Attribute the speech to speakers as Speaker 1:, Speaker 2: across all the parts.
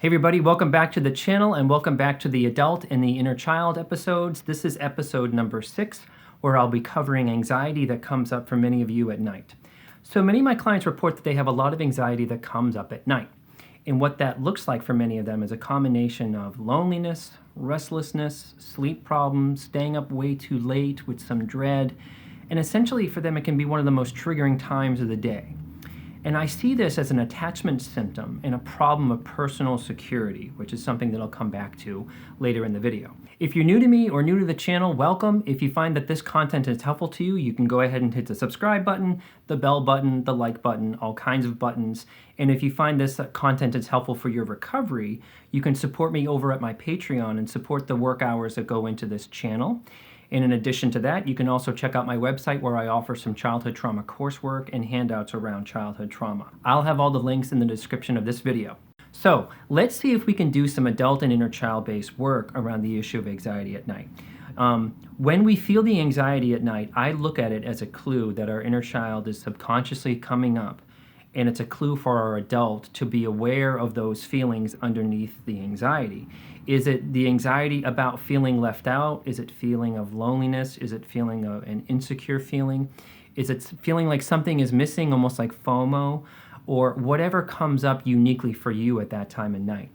Speaker 1: Hey everybody, welcome back to the channel and welcome back to the Adult and the Inner Child episodes. This is episode number 6, where I'll be covering anxiety that comes up for many of you at night. So many of my clients report that they have a lot of anxiety that comes up at night. And what that looks like for many of them is a combination of loneliness, restlessness, sleep problems, staying up way too late with some dread, and essentially for them it can be one of the most triggering times of the day. And I see this as an attachment symptom and a problem of personal security, which is something that I'll come back to later in the video. If you're new to me or new to the channel, welcome. If you find that this content is helpful to you, you can go ahead and hit the subscribe button, the bell button, the like button, all kinds of buttons. And if you find this content is helpful for your recovery, you can support me over at my Patreon and support the work hours that go into this channel. And in addition to that, you can also check out my website where I offer some childhood trauma coursework and handouts around childhood trauma. I'll have all the links in the description of this video. So let's see if we can do some adult and inner child-based work around the issue of anxiety at night. When we feel the anxiety at night, I look at it as a clue that our inner child is subconsciously coming up, and it's a clue for our adult to be aware of those feelings underneath the anxiety. Is it the anxiety about feeling left out? Is it feeling of loneliness? Is it feeling of an insecure feeling? Is it feeling like something is missing, almost like FOMO? Or whatever comes up uniquely for you at that time of night.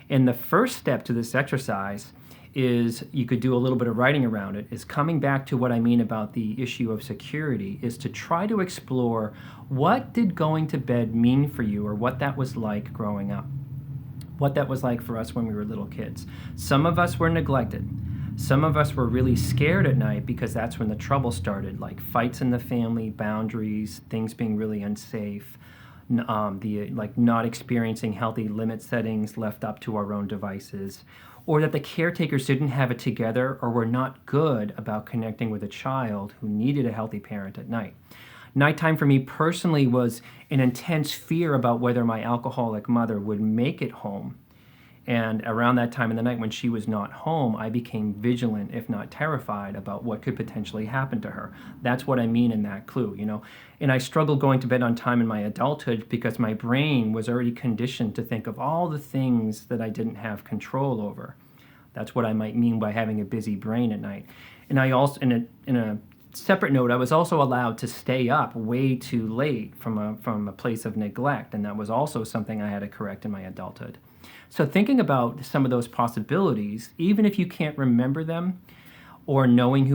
Speaker 1: And the first step to this exercise is, you could do a little bit of writing around it, is coming back to what I mean about the issue of security, is to try to explore what did going to bed mean for you, or what that was like growing up. What that was like for us when we were little kids. Some of us were neglected. Some of us were really scared at night because that's when the trouble started, like fights in the family, boundaries, things being really unsafe, like not experiencing healthy limit settings, left up to our own devices, or that the caretakers didn't have it together or were not good about connecting with a child who needed a healthy parent at night. Nighttime for me personally was an intense fear about whether my alcoholic mother would make it home. And around that time in the night when she was not home, I became vigilant, if not terrified, about what could potentially happen to her. That's what I mean in that clue, you know. And I struggled going to bed on time in my adulthood because my brain was already conditioned to think of all the things that I didn't have control over. That's what I might mean by having a busy brain at night. And I also, in a separate note, I was also allowed to stay up way too late from a place of neglect, and that was also something I had to correct in my adulthood. So thinking about some of those possibilities, even if you can't remember them, or knowing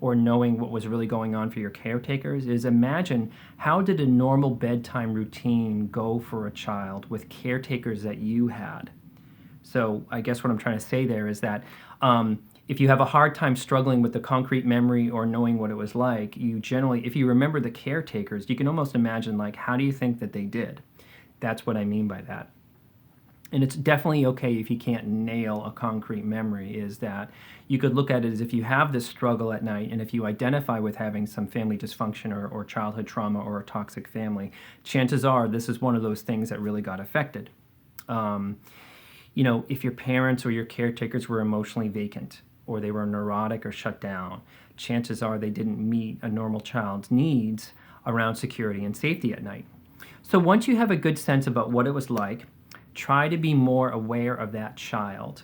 Speaker 1: or knowing what was really going on for your caretakers, is imagine, how did a normal bedtime routine go for a child with caretakers that you had? So I guess what I'm trying to say there is that if you have a hard time struggling with the concrete memory or knowing what it was like, you generally, if you remember the caretakers, you can almost imagine, like, how do you think that they did? That's what I mean by that. And it's definitely okay if you can't nail a concrete memory, is that you could look at it as, if you have this struggle at night and if you identify with having some family dysfunction or childhood trauma or a toxic family, chances are this is one of those things that really got affected. You know, if your parents or your caretakers were emotionally vacant, or they were neurotic or shut down, chances are they didn't meet a normal child's needs around security and safety at night. So once you have a good sense about what it was like, try to be more aware of that child,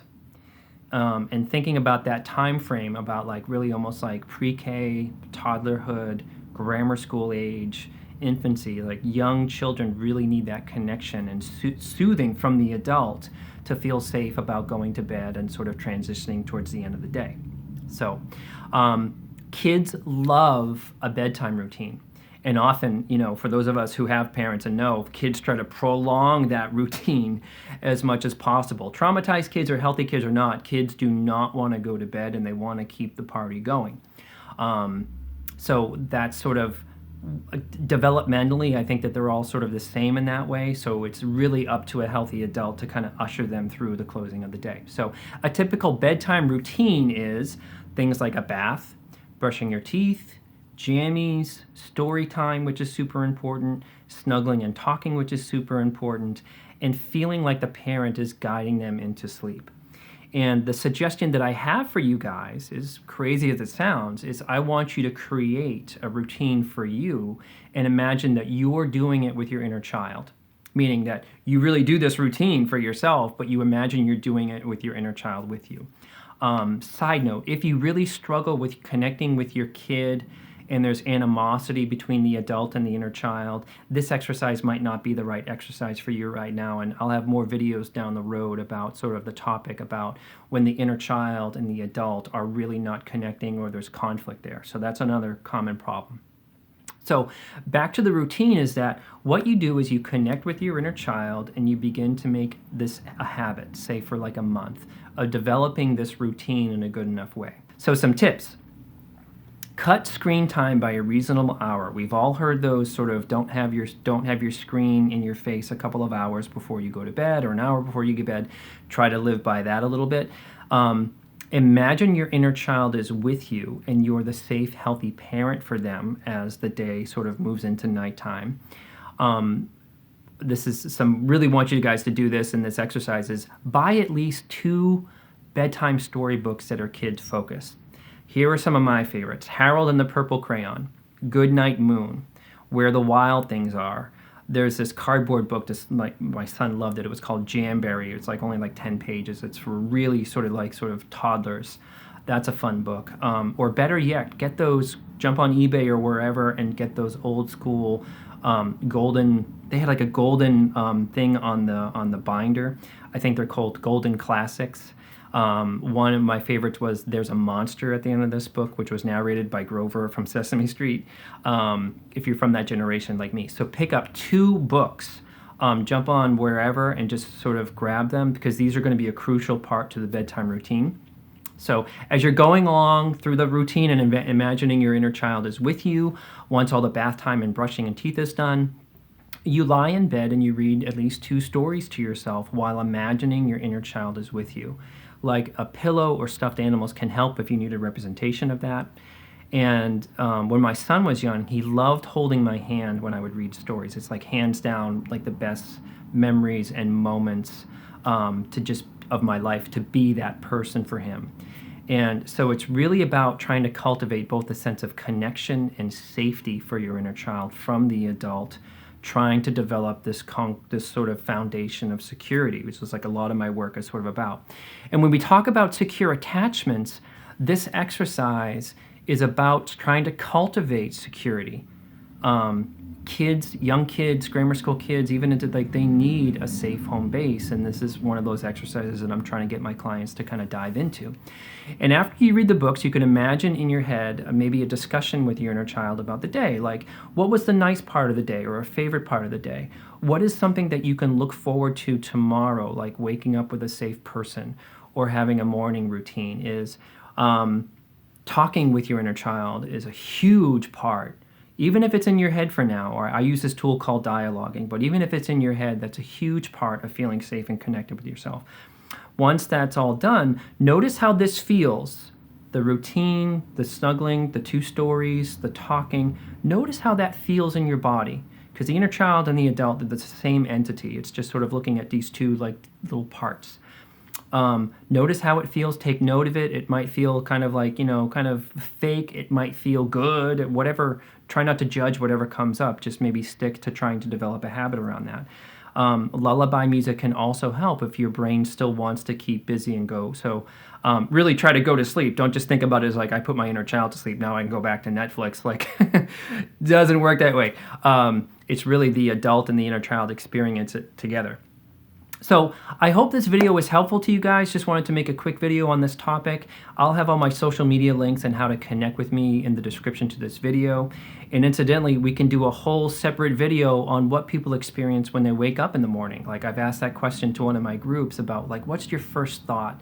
Speaker 1: and thinking about that time frame, about like really almost like pre-K, toddlerhood, grammar school age, infancy. Like, young children really need that connection and soothing from the adult to feel safe about going to bed and sort of transitioning towards the end of the day. So kids love a bedtime routine. And often, you know, for those of us who have parents and know, kids try to prolong that routine as much as possible. Traumatized kids or healthy kids or not, kids do not want to go to bed and they want to keep the party going. So that's sort of, developmentally, I think that they're all sort of the same in that way. So it's really up to a healthy adult to kind of usher them through the closing of the day. So a typical bedtime routine is things like a bath, brushing your teeth, jammies, story time, which is super important, snuggling and talking, which is super important, and feeling like the parent is guiding them into sleep. And the suggestion that I have for you guys, as crazy as it sounds, is I want you to create a routine for you and imagine that you're doing it with your inner child. meaning that you really do this routine for yourself, but you imagine you're doing it with your inner child with you. Side note, if you really struggle with connecting with your kid and there's animosity between the adult and the inner child, this exercise might not be the right exercise for you right now. And I'll have more videos down the road about sort of the topic about when the inner child and the adult are really not connecting or there's conflict there. So that's another common problem. So back to the routine is that what you do is you connect with your inner child and you begin to make this a habit, say for like a month, of developing this routine in a good enough way. So some tips. Cut screen time by a reasonable hour. We've all heard those sort of don't have your screen in your face a couple of hours before you go to bed or an hour before you get to bed. Try to live by that a little bit. Imagine your inner child is with you and you're the safe, healthy parent for them as the day sort of moves into nighttime. This is really want you guys to do this in this exercise is buy at least 2 bedtime storybooks that are kids focused. Here are some of my favorites. Harold and the Purple Crayon, Good Night Moon, Where the Wild Things Are. There's this cardboard book, like my son loved it. It was called Jamberry. It's like only like 10 pages. It's for really sort of toddlers. That's a fun book. Or better yet, get those, jump on eBay or wherever and get those old school golden, they had like a golden thing on the binder. I think they're called Golden Classics. One of my favorites was There's a Monster at the end of this book, which was narrated by Grover from Sesame Street, if you're from that generation like me. So pick up 2 books, jump on wherever and just sort of grab them because these are going to be a crucial part to the bedtime routine. So as you're going along through the routine and imagining your inner child is with you, once all the bath time and brushing and teeth is done, you lie in bed and you read at least 2 stories to yourself while imagining your inner child is with you. Like a pillow or stuffed animals can help if you need a representation of that. And when my son was young, he loved holding my hand when I would read stories. It's like hands down, like the best memories and moments of my life to be that person for him. And so it's really about trying to cultivate both a sense of connection and safety for your inner child from the adult, trying to develop this sort of foundation of security, which is like a lot of my work is sort of about. And when we talk about secure attachments, this exercise is about trying to cultivate security. Kids, young kids, grammar school kids, even into like they need a safe home base. And this is one of those exercises that I'm trying to get my clients to kind of dive into. And after you read the books, you can imagine in your head maybe a discussion with your inner child about the day. Like, what was the nice part of the day or a favorite part of the day? What is something that you can look forward to tomorrow, like waking up with a safe person or having a morning routine? Is talking with your inner child is a huge part. Even if it's in your head for now, or I use this tool called dialoguing, but even if it's in your head, that's a huge part of feeling safe and connected with yourself. Once that's all done, notice how this feels. The routine, the snuggling, the 2 stories, the talking. Notice how that feels in your body. Because the inner child and the adult are the same entity. It's just sort of looking at these 2 like little parts. Notice how it feels. Take note of it. It might feel kind of like, kind of fake. It might feel good, whatever. Try not to judge whatever comes up. Just maybe stick to trying to develop a habit around that. Lullaby music can also help if your brain still wants to keep busy and go. So really try to go to sleep. Don't just think about it as like, I put my inner child to sleep, now I can go back to Netflix. Like, doesn't work that way. It's really the adult and the inner child experience it together. So I hope this video was helpful to you guys. Just wanted to make a quick video on this topic. I'll have all my social media links and how to connect with me in the description to this video. And incidentally, we can do a whole separate video on what people experience when they wake up in the morning. Like I've asked that question to one of my groups about like, what's your first thought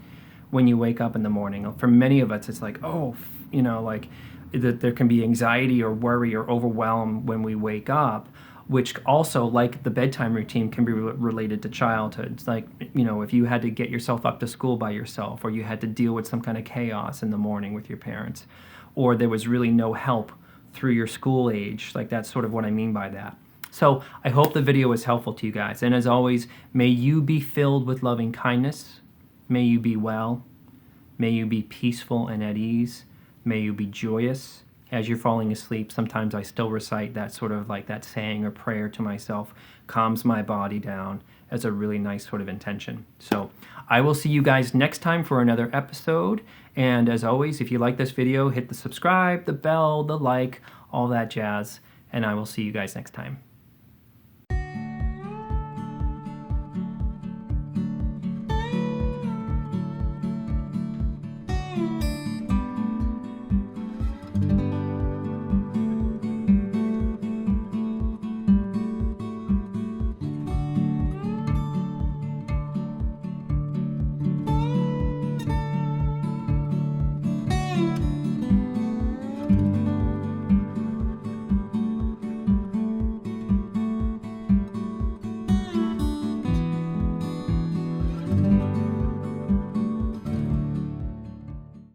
Speaker 1: when you wake up in the morning? For many of us, it's like, like that there can be anxiety or worry or overwhelm when we wake up, which also, like the bedtime routine, can be related to childhood. It's like, if you had to get yourself up to school by yourself, or you had to deal with some kind of chaos in the morning with your parents, or there was really no help through your school age. Like that's sort of what I mean by that. So I hope the video was helpful to you guys. And as always, may you be filled with loving kindness. May you be well. May you be peaceful and at ease. May you be joyous. as you're falling asleep, sometimes I still recite that sort of like that saying or prayer to myself, calms my body down as a really nice sort of intention. So I will see you guys next time for another episode. And as always, if you like this video, hit the subscribe, the bell, the like, all that jazz. And I will see you guys next time.